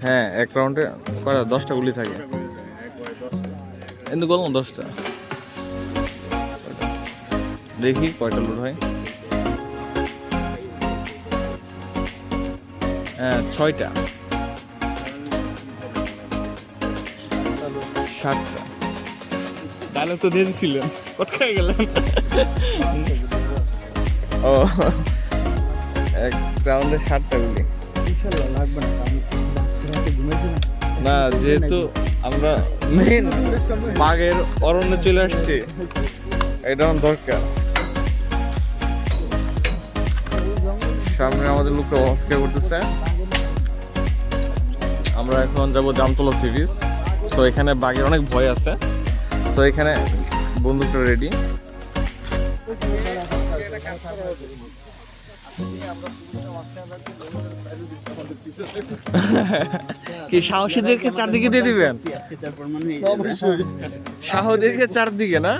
হ্যাঁ, এক রাউন্ডে কয়টা 10টা গুলি থাকে। কিন্তু বলুন 10টা, দেখি কয়টা লোড হয়। হ্যাঁ, 6টা, 7টা। ডায়লগ তো দিয়ে দিচ্ছিলেন, কোথায় গেলেন? ও, এক রাউন্ডে 7টা গুলি লাগবে না, যেহেতু আমরা মেন বাঘের অরণ্যে চলে আসছি, এটা আমার দরকার। সামনে আমাদের লোকটা অপেক্ষা করতেছে। আমরা এখন যাব জামতলা সি বিচ। সো এখানে বাঘের অনেক ভয় আছে। সো এখানে বন্দুকটা রেডি। কি সাহসীদেরকে চারদিকে দিয়ে দিবেন? সাহসীদেরকে চারদিকে না,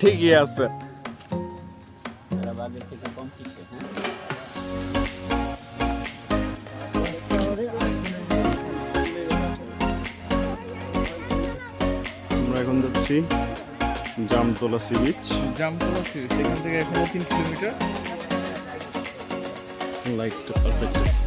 ঠিকই আছে। আমরা এখন যাচ্ছি Jamtala sea beach. Jamtala sea beach এখান থেকে এখনো 3 কিলোমিটার। লাইটটা পারফেক্ট আছে।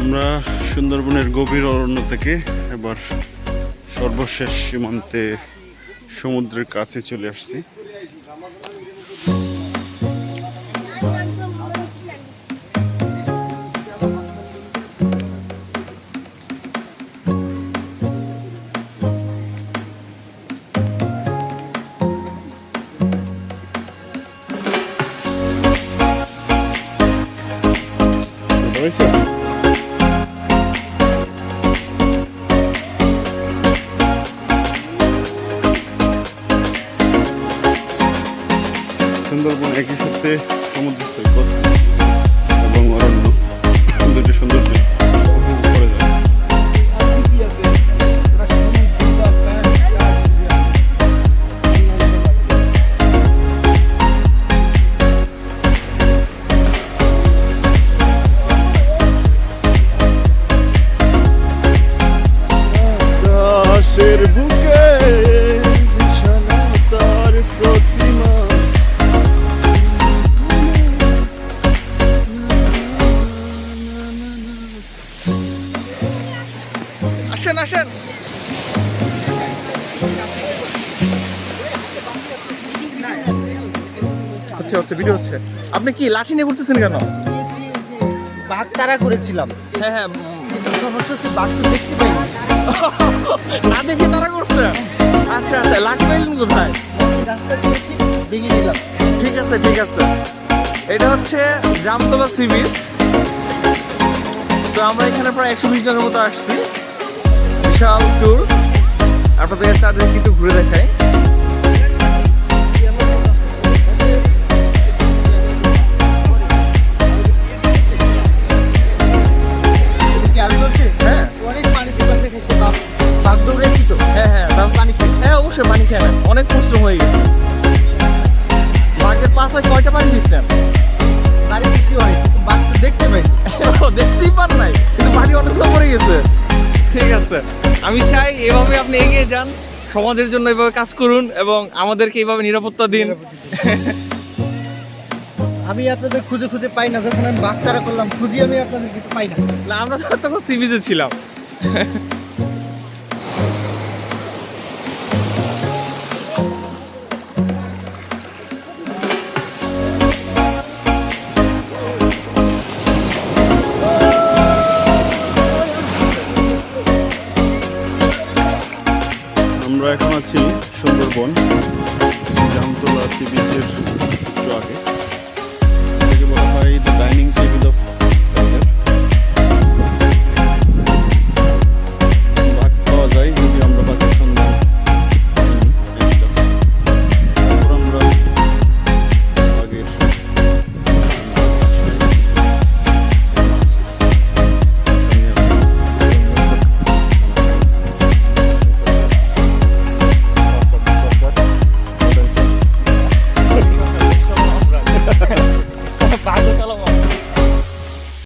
আমরা সুন্দরবনের গভীর অরণ্য থেকে এবার সর্বশেষ সীমান্তে সমুদ্রের কাছে চলে আসছি। সুন্দরবন একই সাথে সমুদ্র সৈকত এবং অরণ্য দুটি সৌন্দর্য উপভোগ করা যায়। আকাশের বুকে বিছানা তার প্রতিমা। আসেন আসেন। হচ্ছে ভিডিও হচ্ছে। আপনি কি লাঠি নিয়ে ঘুরতেছেন কেন? বাঘ তারা করেছিলাম। হ্যাঁ হ্যাঁ, সমস্যা হচ্ছে বাঘ তো দেখতে পাইনি, না দেখে তারা করছে। আচ্ছা আচ্ছা, লাঠি পাইলেন কোথায়? রাস্তা দিয়েছি ভেঙে নিলাম। ঠিক আছে ঠিক আছে। এটা হচ্ছে জামতলা সি বিচ। তো আমরা এখানে প্রায় 120 জনের মতো আসছি। বিশাল ট্যুর, আপনাদের চারদিকে কিন্তু ঘুরে দেখাই। হ্যাঁ অনেক পানি পিপাসা খেতে বাঘ দৌড়েছি তো। হ্যাঁ হ্যাঁ, পানি খেয়ে, হ্যাঁ অবশ্যই পানি খেয়ে নেন, অনেক পরিশ্রম হয়ে গেছে। বাঘের পাশে কয়টা পানি দিচ্ছেন? বাড়ি দিচ্ছি অনেক, বাঘ তো দেখতে পাইনি। দেখতেই পান নাই, কিন্তু পানি অনেকগুলো পড়ে গেছে। ঠিক আছে, আমি চাই এভাবে আপনি এগিয়ে যান, সমাজের জন্য এভাবে কাজ করুন এবং আমাদেরকে এইভাবে নিরাপত্তা দিন। আমি আপনাদের খুঁজে খুঁজে পাই না, যখন আমি বাঘ তারা করলাম খুঁজি আমি আপনাদের কিছু পাই না। না, আমরা তো তখন সি বিচে ছিলাম। আমরা এখন আছি সুন্দরবন জামতলা সি বিচের একটু আগে। এটাকে বলা হয় দ্য ডাইনিং টেবিল